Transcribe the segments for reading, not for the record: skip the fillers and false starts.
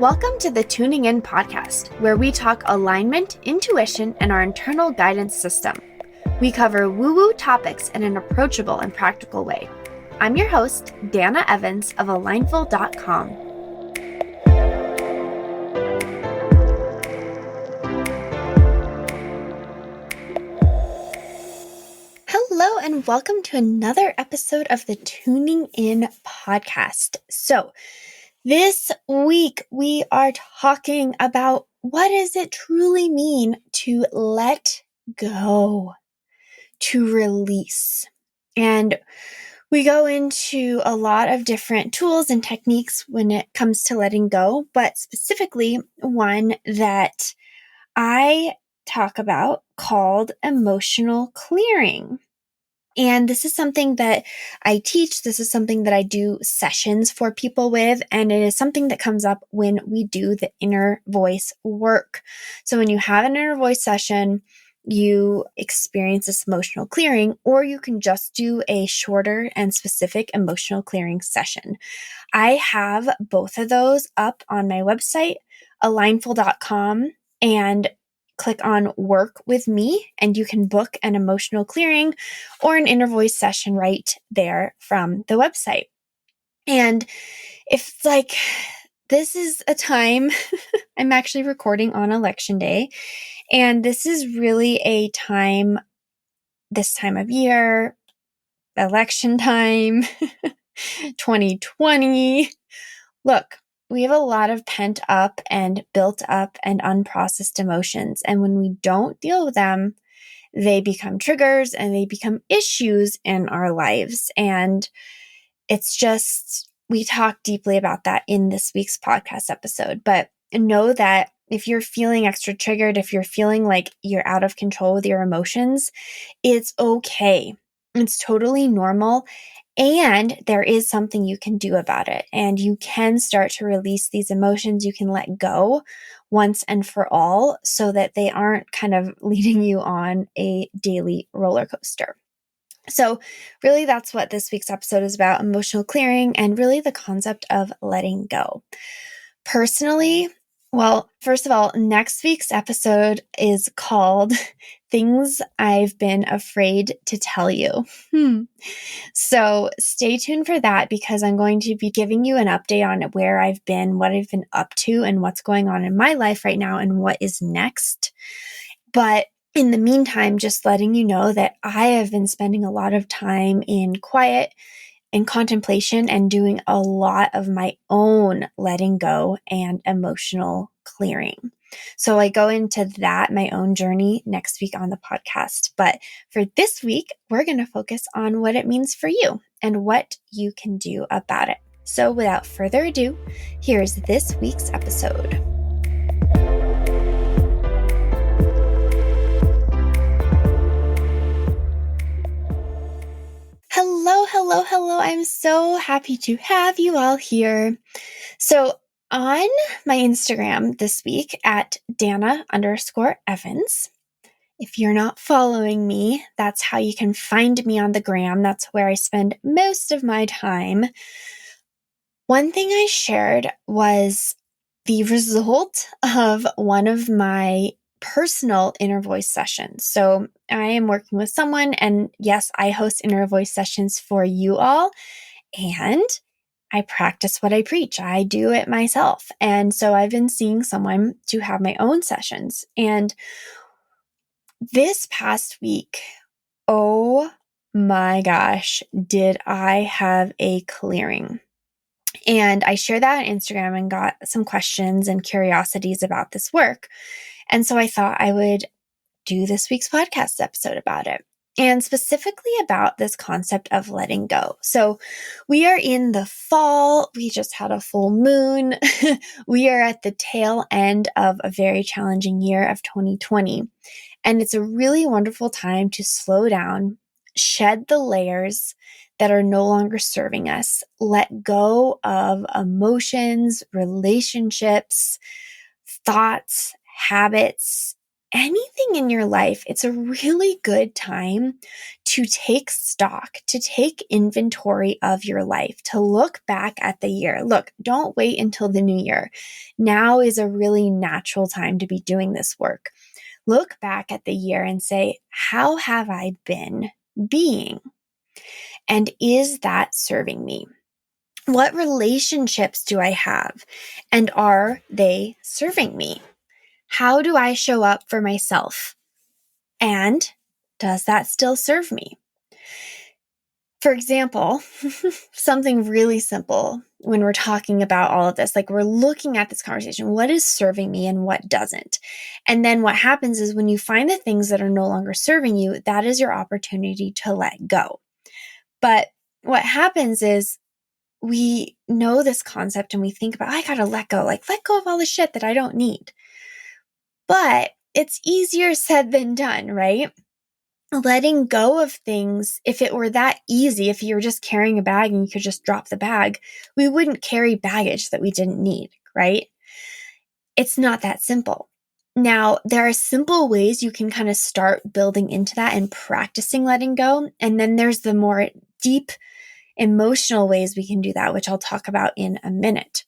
Welcome to the Tuning In podcast, where we talk alignment, intuition, and our internal guidance system. We cover woo-woo topics in an approachable and practical way. I'm your host, Dana Evans of alignful.com. Hello, and welcome to another episode of the Tuning In podcast. So, this week, we are talking about what does it truly mean to let go, to release. And we go into a lot of different tools and techniques when it comes to letting go, but specifically one that I talk about called emotional clearing. And this is something that I teach. This is something that I do sessions for people with. And it is something that comes up when we do the inner voice work. So when you have an inner voice session, you experience this emotional clearing, or you can just do a shorter and specific emotional clearing session. I have both of those up on my website, alignful.com, and click on work with me, and you can book an emotional clearing or an inner voice session right there from the website. And if this is a time, I'm actually recording on election day, and this is really a time, this time of year, election time, 2020. Look, we have a lot of pent up and built up and unprocessed emotions. And when we don't deal with them, they become triggers and they become issues in our lives. And it's just, we talk deeply about that in this week's podcast episode. But know that if you're feeling extra triggered, if you're feeling like you're out of control with your emotions, it's okay. It's totally normal. And there is something you can do about it. And you can start to release these emotions. You can let go once and for all so that they aren't kind of leading you on a daily roller coaster. So really, that's what this week's episode is about, emotional clearing, and really the concept of letting go. Personally, well, first of all, next week's episode is called Things I've Been Afraid to Tell You. So stay tuned for that, because I'm going to be giving you an update on where I've been, what I've been up to, and what's going on in my life right now and what is next. But in the meantime, just letting you know that I have been spending a lot of time in quiet and contemplation and doing a lot of my own letting go and emotional clearing. So I go into that, my own journey, next week on the podcast. But for this week, we're going to focus on what it means for you and what you can do about it. So without further ado, here's this week's episode. Hello. I'm so happy to have you all here. So on my Instagram this week at Dana_Evans, if you're not following me, that's how you can find me on the gram. That's where I spend most of my time. One thing I shared was the result of one of my personal inner voice sessions. So I am working with someone, and yes, I host inner voice sessions for you all, and I practice what I preach. I do it myself. And so I've been seeing someone to have my own sessions. And this past week, oh my gosh, did I have a clearing. And I shared that on Instagram and got some questions and curiosities about this work. And so I thought I would do this week's podcast episode about it, and specifically about this concept of letting go. So we are in the fall. We just had a full moon. We are at the tail end of a very challenging year of 2020. And it's a really wonderful time to slow down, shed the layers that are no longer serving us, let go of emotions, relationships, thoughts, habits, anything in your life, it's a really good time to take stock, to take inventory of your life, to look back at the year. Look, don't wait until the new year. Now is a really natural time to be doing this work. Look back at the year and say, how have I been being? And is that serving me? What relationships do I have? And are they serving me? How do I show up for myself? And does that still serve me? For example, something really simple when we're talking about all of this, like we're looking at this conversation, what is serving me and what doesn't? And then what happens is when you find the things that are no longer serving you, that is your opportunity to let go. But what happens is we know this concept and we think about, I gotta let go, like let go of all the shit that I don't need. But it's easier said than done, right? Letting go of things, if it were that easy, if you were just carrying a bag and you could just drop the bag, we wouldn't carry baggage that we didn't need, right? It's not that simple. Now, there are simple ways you can kind of start building into that and practicing letting go. And then there's the more deep emotional ways we can do that, which I'll talk about in a minute.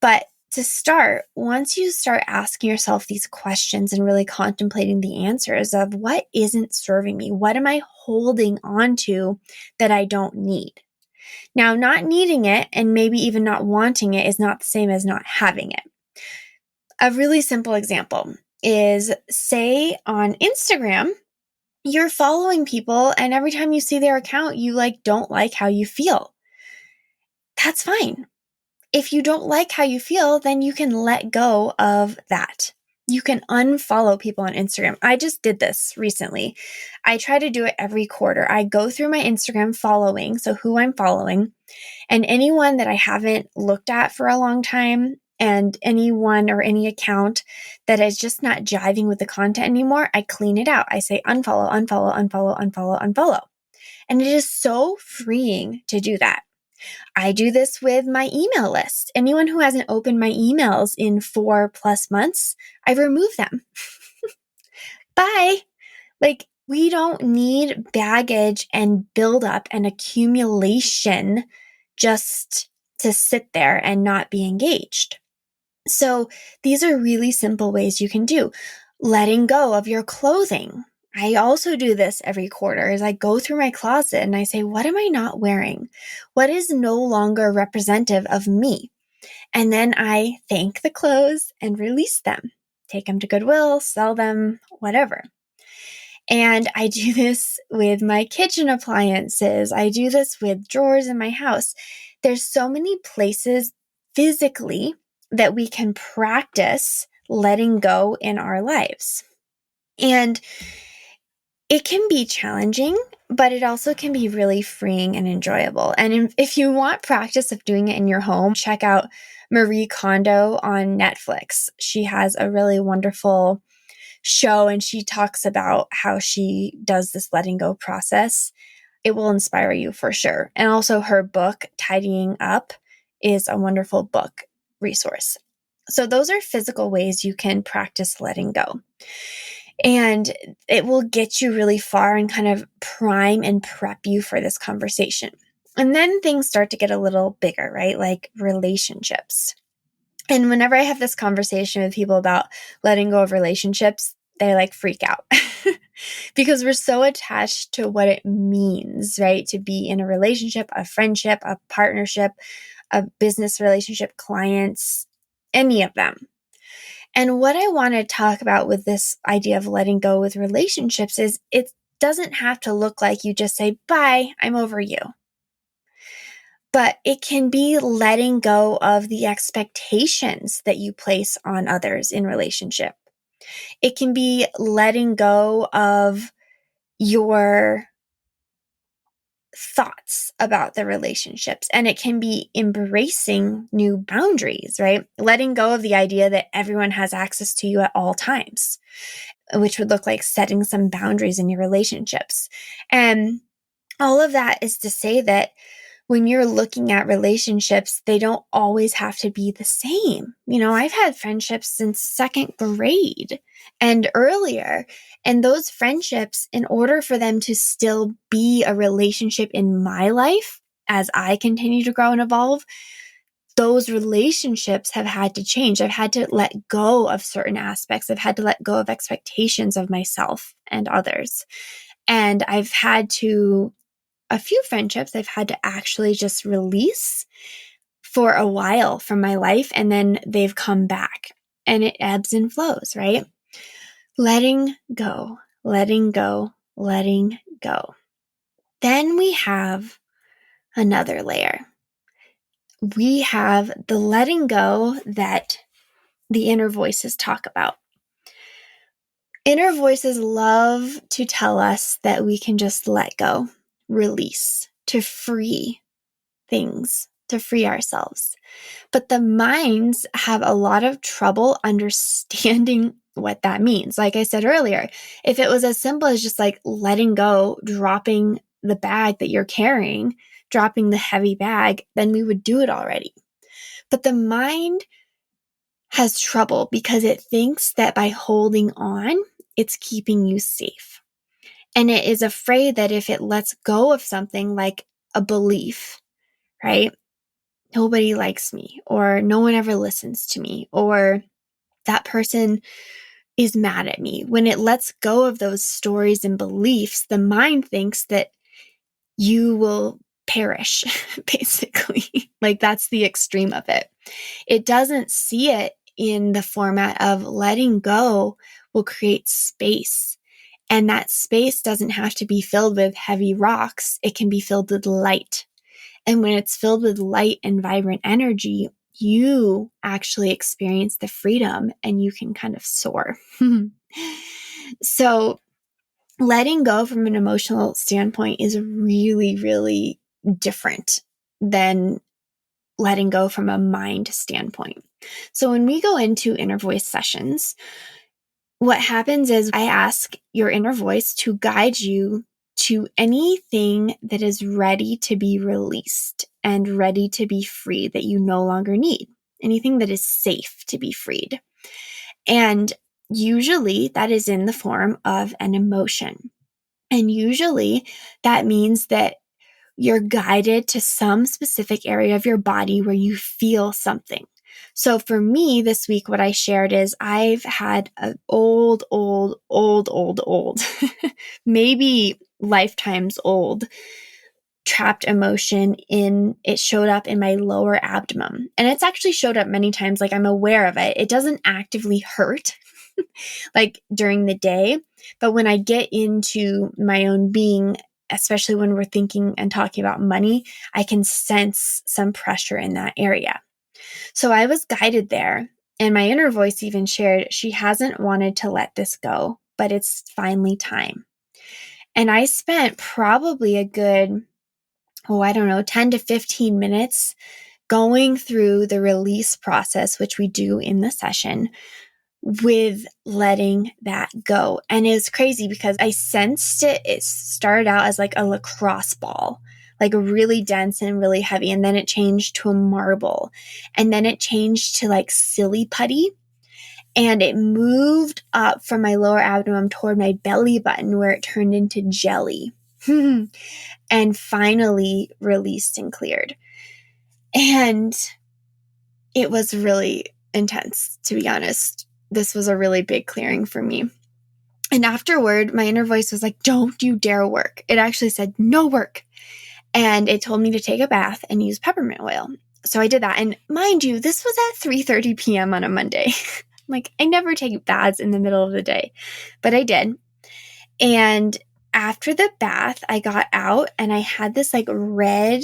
But to start, once you start asking yourself these questions and really contemplating the answers of what isn't serving me, what am I holding on to that I don't need? Now, not needing it and maybe even not wanting it is not the same as not having it. A really simple example is, say on Instagram, you're following people and every time you see their account, you don't like how you feel. That's fine. If you don't like how you feel, then you can let go of that. You can unfollow people on Instagram. I just did this recently. I try to do it every quarter. I go through my Instagram following, so who I'm following, and anyone that I haven't looked at for a long time, and anyone or any account that is just not jiving with the content anymore, I clean it out. I say unfollow, unfollow, unfollow, unfollow, unfollow. And it is so freeing to do that. I do this with my email list. Anyone who hasn't opened my emails in 4+ months, I remove them. Bye. We don't need baggage and buildup and accumulation just to sit there and not be engaged. So these are really simple ways you can do. Letting go of your clothing. I also do this every quarter as I go through my closet and I say, what am I not wearing? What is no longer representative of me? And then I thank the clothes and release them, take them to Goodwill, sell them, whatever. And I do this with my kitchen appliances. I do this with drawers in my house. There's so many places physically that we can practice letting go in our lives. And it can be challenging, but it also can be really freeing and enjoyable. And if you want practice of doing it in your home, check out Marie Kondo on Netflix. She has a really wonderful show and she talks about how she does this letting go process. It will inspire you for sure. And also her book, Tidying Up, is a wonderful book resource. So those are physical ways you can practice letting go. And it will get you really far and kind of prime and prep you for this conversation. And then things start to get a little bigger, right? Like relationships. And whenever I have this conversation with people about letting go of relationships, they freak out because we're so attached to what it means, right? To be in a relationship, a friendship, a partnership, a business relationship, clients, any of them. And what I want to talk about with this idea of letting go with relationships is it doesn't have to look like you just say, bye, I'm over you. But it can be letting go of the expectations that you place on others in relationship. It can be letting go of your thoughts about the relationships, and it can be embracing new boundaries, right? Letting go of the idea that everyone has access to you at all times, which would look like setting some boundaries in your relationships. And all of that is to say that when you're looking at relationships, they don't always have to be the same. I've had friendships since second grade and earlier. And those friendships, in order for them to still be a relationship in my life as I continue to grow and evolve, those relationships have had to change. I've had to let go of certain aspects. I've had to let go of expectations of myself and others. And a few friendships I've had to actually just release for a while from my life, and then they've come back, and it ebbs and flows, right? Letting go, letting go, letting go. Then we have another layer. We have the letting go that the inner voices talk about. Inner voices love to tell us that we can just let go, release, to free things, to free ourselves. But the minds have a lot of trouble understanding what that means. Like I said earlier, if it was as simple as just like letting go, dropping the bag that you're carrying, dropping the heavy bag, then we would do it already. But the mind has trouble because it thinks that by holding on, it's keeping you safe. And it is afraid that if it lets go of something like a belief, right? Nobody likes me, or no one ever listens to me, or that person is mad at me. When it lets go of those stories and beliefs, the mind thinks that you will perish, basically. Like that's the extreme of it. It doesn't see it in the format of letting go will create space. And that space doesn't have to be filled with heavy rocks. It can be filled with light. And when it's filled with light and vibrant energy, you actually experience the freedom and you can kind of soar. So letting go from an emotional standpoint is really, really different than letting go from a mind standpoint. So when we go into inner voice sessions, what happens is I ask your inner voice to guide you to anything that is ready to be released and ready to be free that you no longer need, anything that is safe to be freed. And usually that is in the form of an emotion. And usually that means that you're guided to some specific area of your body where you feel something. So for me this week, what I shared is I've had an old, maybe lifetimes old trapped emotion it showed up in my lower abdomen. And it's actually showed up many times. Like I'm aware of it. It doesn't actively hurt like during the day. But when I get into my own being, especially when we're thinking and talking about money, I can sense some pressure in that area. So I was guided there. And my inner voice even shared she hasn't wanted to let this go, but it's finally time. And I spent probably a good, 10 to 15 minutes going through the release process, which we do in the session, with letting that go. And it was crazy because I sensed it. It started out as like a lacrosse ball, like really dense and really heavy. And then it changed to a marble. And then it changed to like silly putty. And it moved up from my lower abdomen toward my belly button where it turned into jelly and finally released and cleared. And it was really intense, to be honest. This was a really big clearing for me. And afterward, my inner voice was like, don't you dare work. It actually said, no work. And it told me to take a bath and use peppermint oil. So I did that. And mind you, this was at 3:30 p.m. on a Monday. Like, I never take baths in the middle of the day, but I did. And after the bath, I got out and I had this like red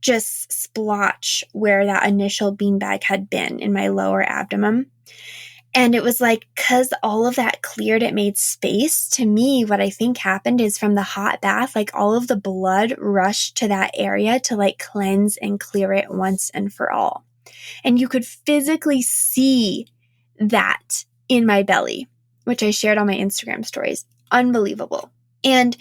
just splotch where that initial beanbag had been in my lower abdomen. And it was like, because all of that cleared, it made space. To me, what I think happened is from the hot bath, like all of the blood rushed to that area to like cleanse and clear it once and for all. And you could physically see that in my belly, which I shared on my Instagram stories. Unbelievable. And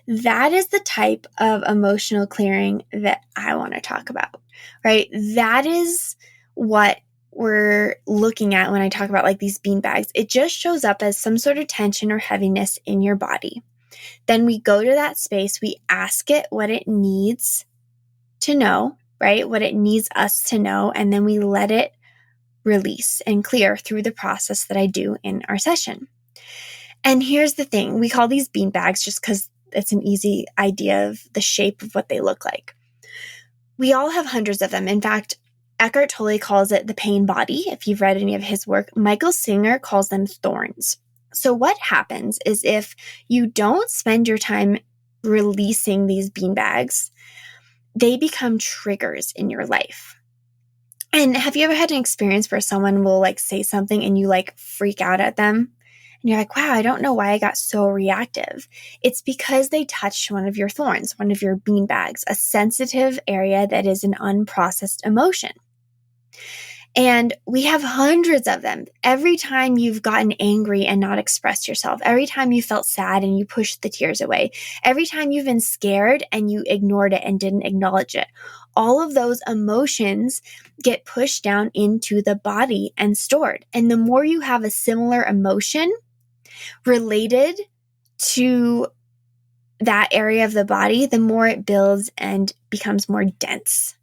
That is the type of emotional clearing that I want to talk about, right? That is what we're looking at when I talk about like these bean bags. It just shows up as some sort of tension or heaviness in your body. Then we go to that space, we ask it what it needs to know, right? What it needs us to know, and then we let it release and clear through the process that I do in our session. And here's the thing, we call these bean bags just because it's an easy idea of the shape of what they look like. We all have hundreds of them. In fact, Eckhart Tolle calls it the pain body. If you've read any of his work, Michael Singer calls them thorns. So what happens is if you don't spend your time releasing these bean bags, they become triggers in your life. And have you ever had an experience where someone will like say something and you like freak out at them? And you're like, wow, I don't know why I got so reactive. It's because they touched one of your thorns, one of your bean bags, a sensitive area that is an unprocessed emotion. And we have hundreds of them. Every time you've gotten angry and not expressed yourself, every time you felt sad and you pushed the tears away, every time you've been scared and you ignored it and didn't acknowledge it, all of those emotions get pushed down into the body and stored. And the more you have a similar emotion related to that area of the body, the more it builds and becomes more dense.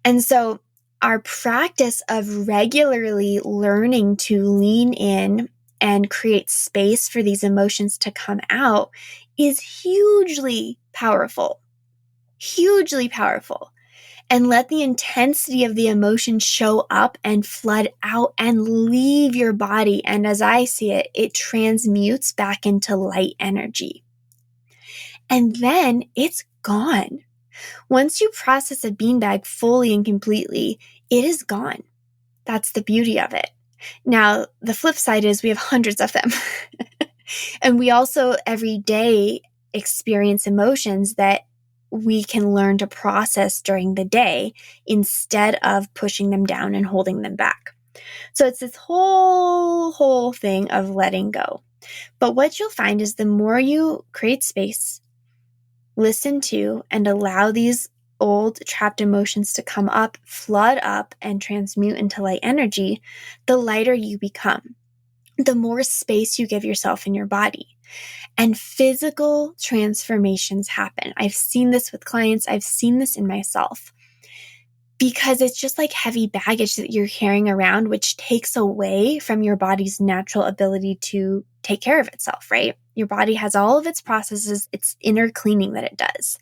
And so our practice of regularly learning to lean in and create space for these emotions to come out is hugely powerful, and let the intensity of the emotion show up and flood out and leave your body. And as I see it, it transmutes back into light energy. And then it's gone. Once you process a beanbag fully and completely, it is gone. That's the beauty of it. Now, the flip side is we have hundreds of them. And we also every day experience emotions that we can learn to process during the day instead of pushing them down and holding them back. So it's this whole thing of letting go. But what you'll find is the more you create space, listen to, and allow these old trapped emotions to come up, flood up, and transmute into light energy, the lighter you become, the more space you give yourself in your body. And physical transformations happen. I've seen this with clients. I've seen this in myself. Because it's just like heavy baggage that you're carrying around, which takes away from your body's natural ability to take care of itself, right? Your body has all of its processes, its inner cleaning that it does.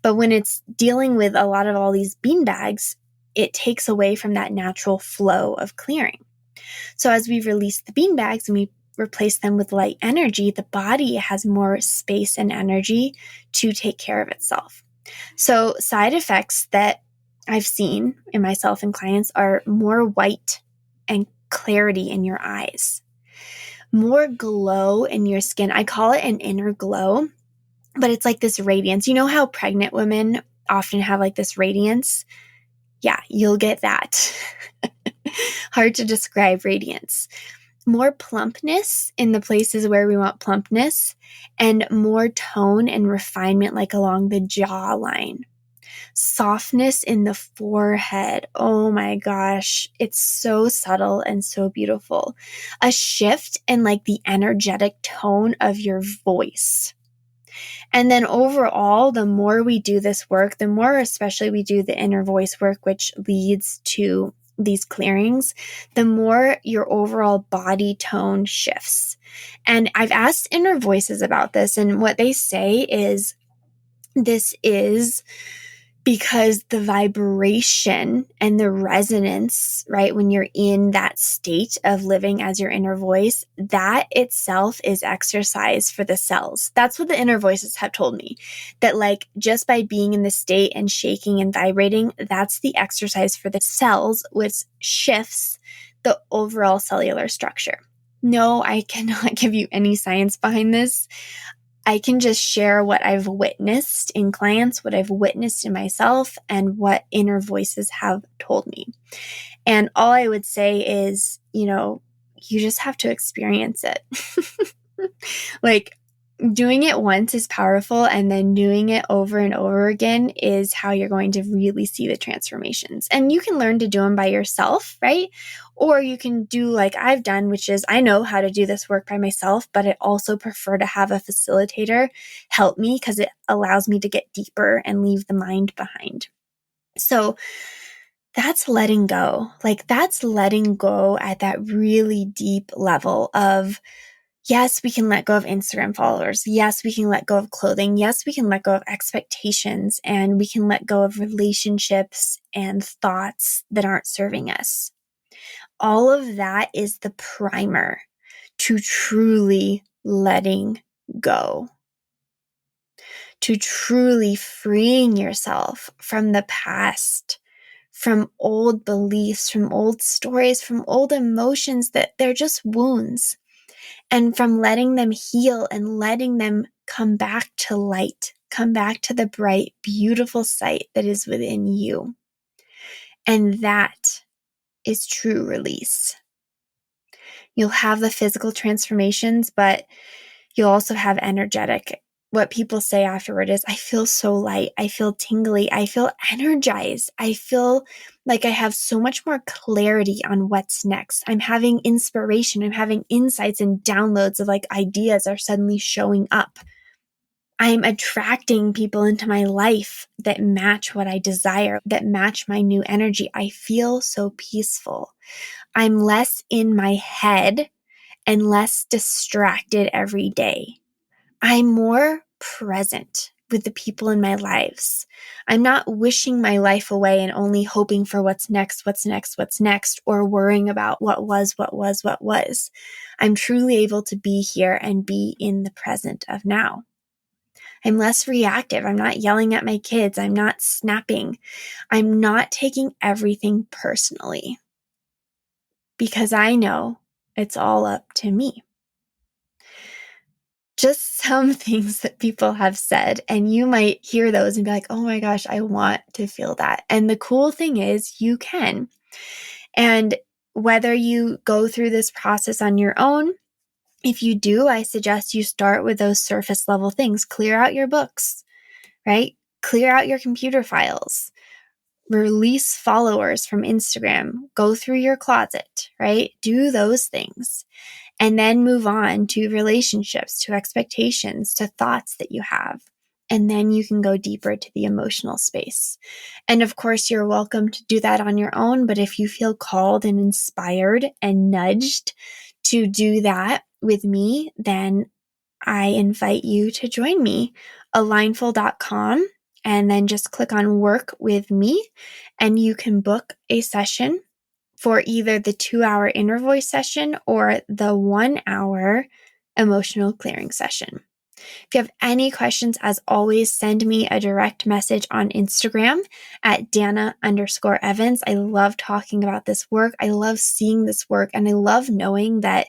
But when it's dealing with a lot of all these bean bags, it takes away from that natural flow of clearing. So as we release the bean bags and we replace them with light energy, the body has more space and energy to take care of itself. So side effects that I've seen in myself and clients are more white and clarity in your eyes, more glow in your skin. I call it an inner glow, but it's like this radiance. You know how pregnant women often have like this radiance? Yeah, you'll get that. Hard to describe radiance. More plumpness in the places where we want plumpness, and more tone and refinement like along the jawline. Softness in the forehead. Oh my gosh. It's so subtle and so beautiful. A shift in like the energetic tone of your voice. And then overall, the more we do this work, the more especially we do the inner voice work, which leads to these clearings, the more your overall body tone shifts. And I've asked inner voices about this, and what they say is this is because the vibration and the resonance, right, when you're in that state of living as your inner voice, that itself is exercise for the cells. That's what the inner voices have told me, that like just by being in the state and shaking and vibrating, that's the exercise for the cells, which shifts the overall cellular structure. No, I cannot give you any science behind this. I can just share what I've witnessed in clients, what I've witnessed in myself, and what inner voices have told me. And all I would say is, you just have to experience it. Like, Doing it once is powerful, and then doing it over and over again is how you're going to really see the transformations. And you can learn to do them by yourself, right? Or you can do like I've done, which is I know how to do this work by myself, but I also prefer to have a facilitator help me because it allows me to get deeper and leave the mind behind. So that's letting go. Like that's letting go at that really deep level of, yes, we can let go of Instagram followers. Yes, we can let go of clothing. Yes, we can let go of expectations, and we can let go of relationships and thoughts that aren't serving us. All of that is the primer to truly letting go, to truly freeing yourself from the past, from old beliefs, from old stories, from old emotions that they're just wounds. And from letting them heal and letting them come back to light, come back to the bright, beautiful sight that is within you. And that is true release. You'll have the physical transformations, but you'll also have energetic. What people say afterward is, I feel so light. I feel tingly. I feel energized. I feel like I have so much more clarity on what's next. I'm having inspiration. I'm having insights and downloads of like ideas are suddenly showing up. I'm attracting people into my life that match what I desire, that match my new energy. I feel so peaceful. I'm less in my head and less distracted every day. I'm more present with the people in my lives. I'm not wishing my life away and only hoping for what's next, or worrying about what was. I'm truly able to be here and be in the present of now. I'm less reactive. I'm not yelling at my kids. I'm not snapping. I'm not taking everything personally because I know it's all up to me. Just some things that people have said, and you might hear those and be like, oh my gosh, I want to feel that. And the cool thing is you can. And whether you go through this process on your own, if you do, I suggest you start with those surface level things. Clear out your books, right? Clear out your computer files. Release followers from Instagram. Go through your closet, right? Do those things. And then move on to relationships, to expectations, to thoughts that you have. And then you can go deeper to the emotional space. And of course, you're welcome to do that on your own. But if you feel called and inspired and nudged to do that with me, then I invite you to join me, alignful.com, and then just click on work with me, and you can book a session for either the 2-hour inner voice session or the 1-hour emotional clearing session. If you have any questions, as always, send me a direct message on Instagram at Dana_Evans. I love talking about this work. I love seeing this work, and I love knowing that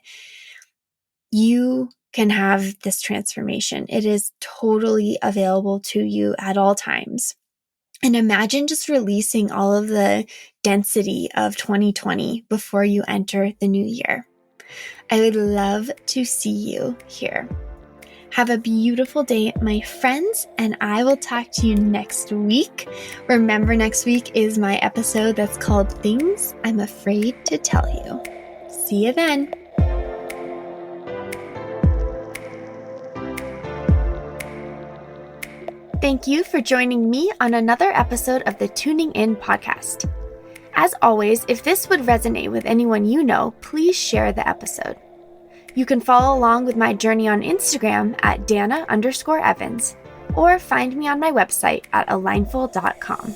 you can have this transformation. It is totally available to you at all times. And imagine just releasing all of the density of 2020 before you enter the new year. I would love to see you here. Have a beautiful day, my friends, and I will talk to you next week. Remember, next week is my episode that's called Things I'm Afraid to Tell You. See you then. Thank you for joining me on another episode of the Tuning In podcast. As always, if this would resonate with anyone you know, please share the episode. You can follow along with my journey on Instagram at Dana_Evans, or find me on my website at alignful.com.